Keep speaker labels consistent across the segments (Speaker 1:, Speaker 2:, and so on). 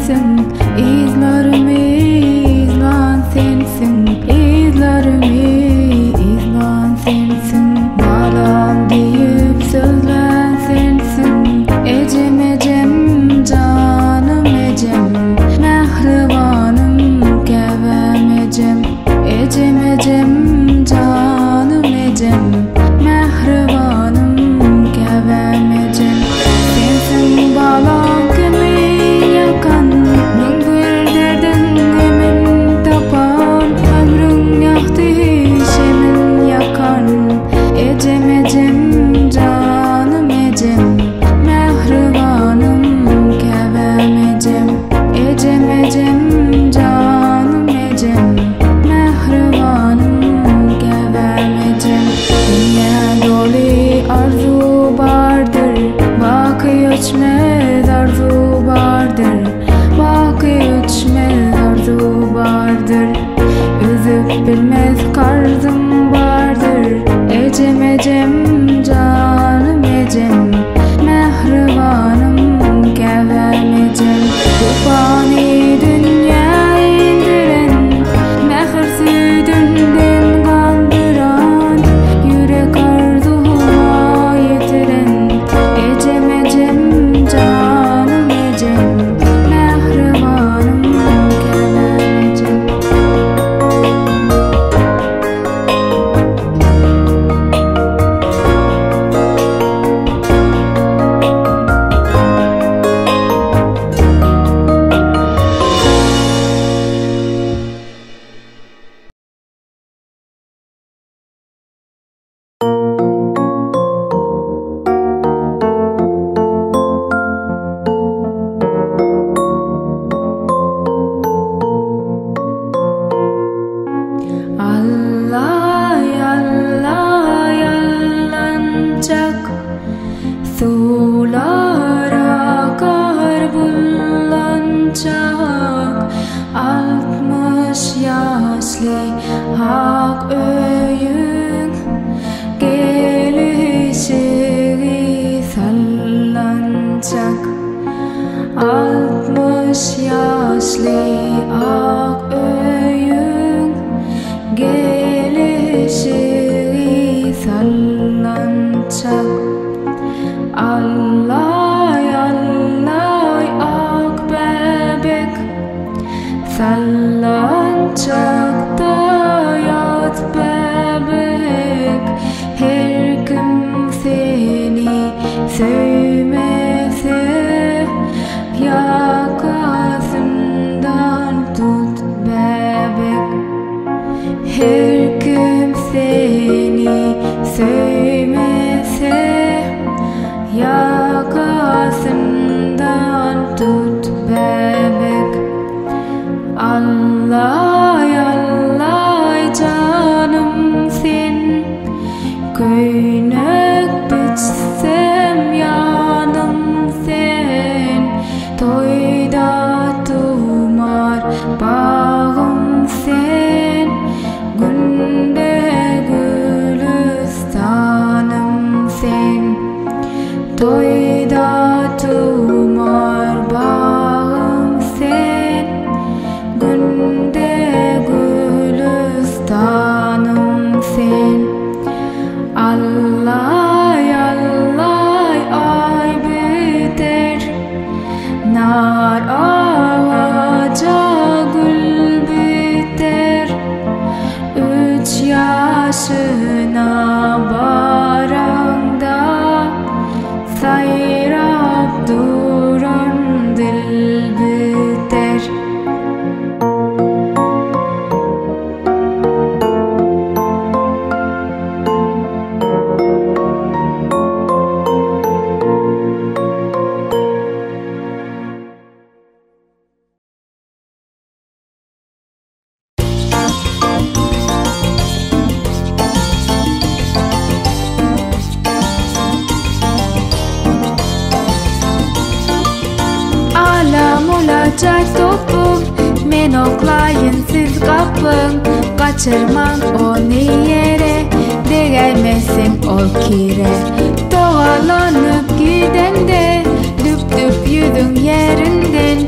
Speaker 1: sensin, izlerimi izleyen sensin, izlerimi izleyen sensin. Balam deyip sözlen sensin, ecem ecem canım ecem, mehribanım kevem ecem, ecem ecem canım ecem, mehribanım kevem ecem. Sensin balam kimin yakan, min bir derdin kimin tapan, ömrün yaktı şemin yakan, ecem ecem canım ecem, mehribanım kevem ecem, ecem ecem canım ecem, mehribanım kevem ecem. Dünya dolu arzu vardır, bakı ölçmez arzu vardır, bakı ölçmez arzu vardır. Üzüp bilmez karzım vardır, ecem ecem canım ecem, mehribanım kevem ecem. Bu fani dünya indiren, mehir sütünden kandıran, yürek arzuma yetiren, ecem ecem canım ecem, mehribanım kevem ecem. Allah Allah yalanacak, sulara kar bullanacak. 60 yaşlı hak öyün, gelişi sallanacak. 60 yaşlı hak öyün, gelişi sallanacak. Allah Allah ak bebek, sallanacak da yat bebek. Her kim seni sevmese, yakasından tut bebek. Her kim seni sevmese, yakasından tut bebek. Allah Allah canım sen, köynek bitsem yanım sen. Toyda tumar bağım sen, günde gülistanım sen. Toyda tumar bağım sen, günde gülistanım sen. Allah Allah ay biter, nar ağaca gül biter. 3 yaşına baranda, sayrap duran dil biter. Olacak topum, men oklayın siz kapın. Kaçırman onu yere, değmesin ol kire. Doğalanıp giden de, düp düp yüzün yerinden.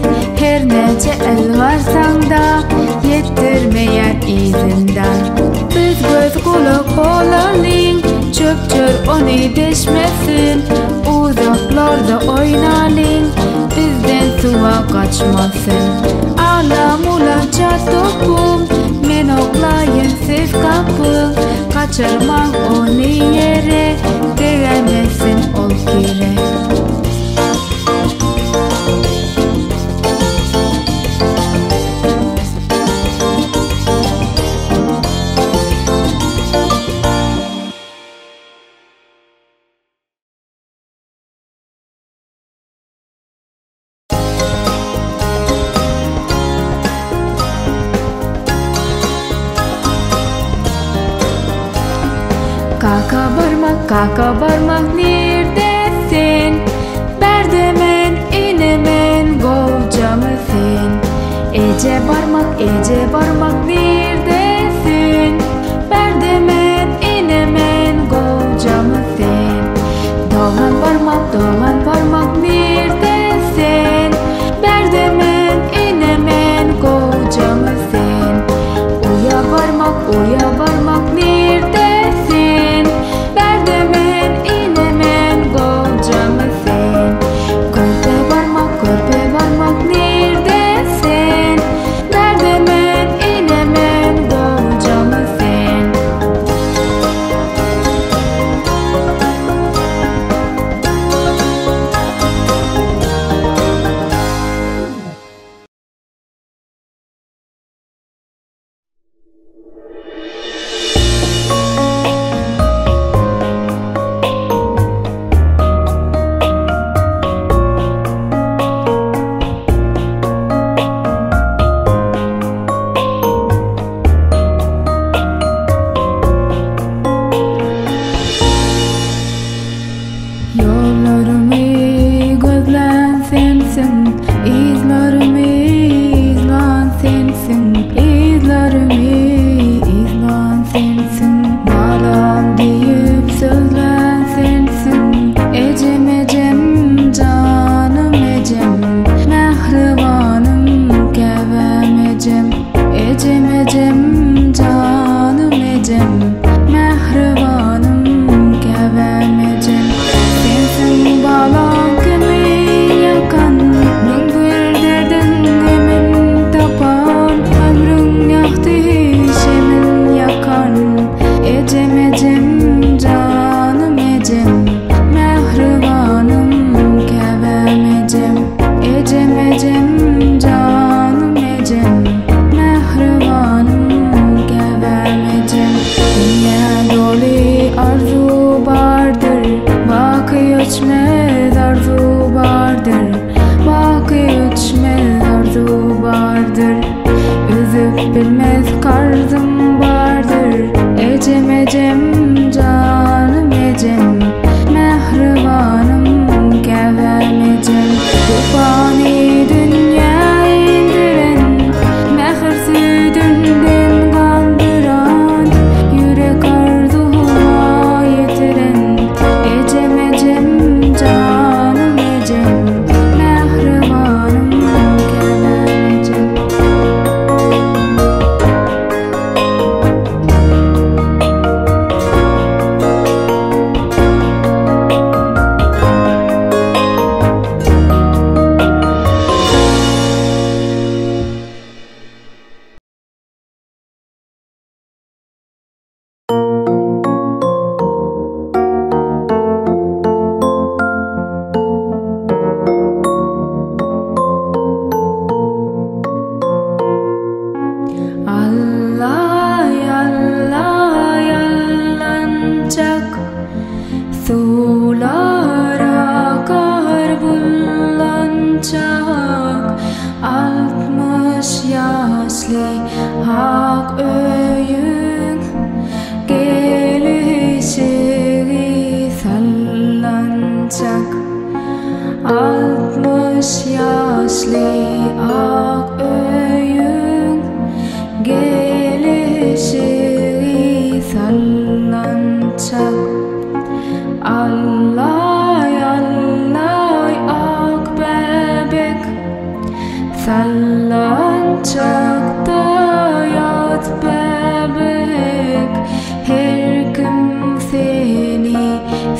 Speaker 1: Her ne deşmesin. Uzaklarda oynalın, bizden suva kaçmasın. Alam olacak topum, men oklayın siz kapı. Kaçırma onu yere, değmesin ol kire. Kaka barmak neredesin? Berdemen inemen govca mısın? Ece barmak neredesin? Berdemen inemen govca mısın? Doğan barmak neredesin? Berdemen inemen govca mısın? Uya barmak neredesin? Berdemen inemen govca mısın? Körpe barmak neredesin? Berdemen inemen govca mısın?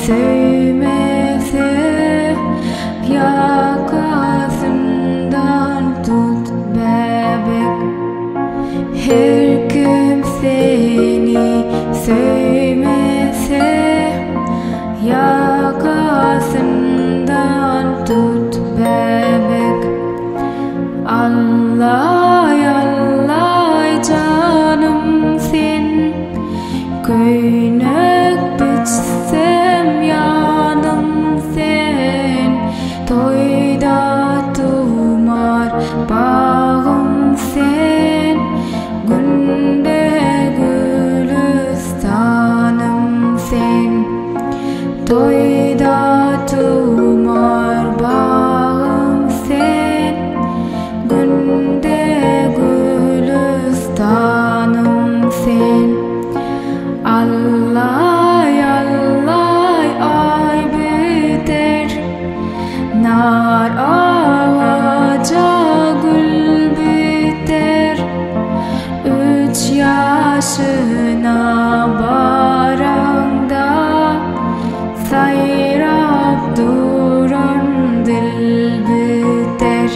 Speaker 2: Seni
Speaker 1: oynar ağaca gül biter. 3 yaşına baranda sayrap duran dil biter.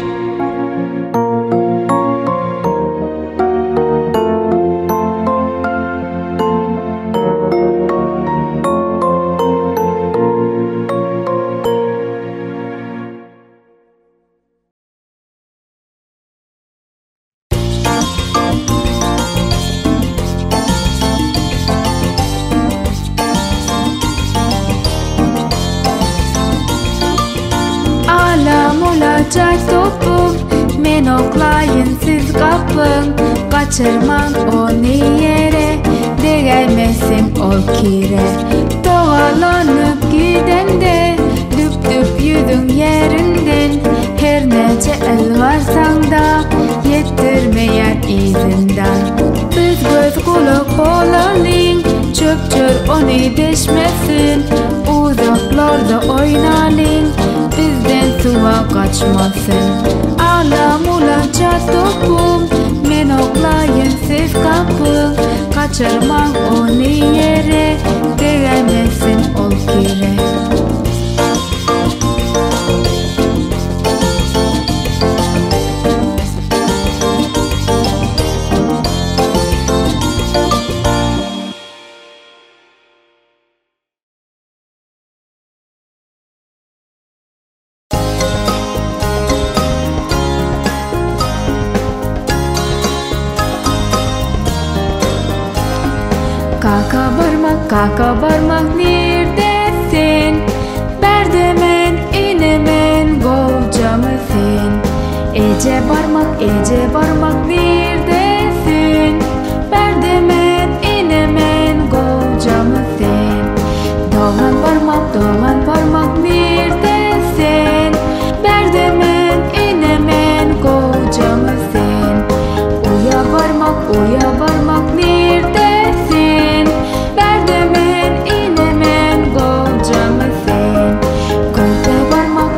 Speaker 1: Alam olacak topum, men oklayın siz kapın. Kaçırmam onu yere, değmesin ol kire. Doğalanıp gidende, düp düp yüzün yerinden. Her nece el varsan da, yettirmeyen izinden. Biz göz kulak olalım, çöpçür onu deşmesin. Uzaklarda oynalım, bizden suva kaçmasın. Alam olacak topum, men oklayın siz kapın. Kaçırmam onu yere, değmesin ol kire. Kaka barmak neredesin? Berdemen inemen govca mısın? Ece barmak neredesin? Berdemen inemen govca mısın? Doğan barmak neredesin? Berdemen inemen govca mısın? Uya barmak neredesin? Berdemen inemen govca mısın? Körpe barmak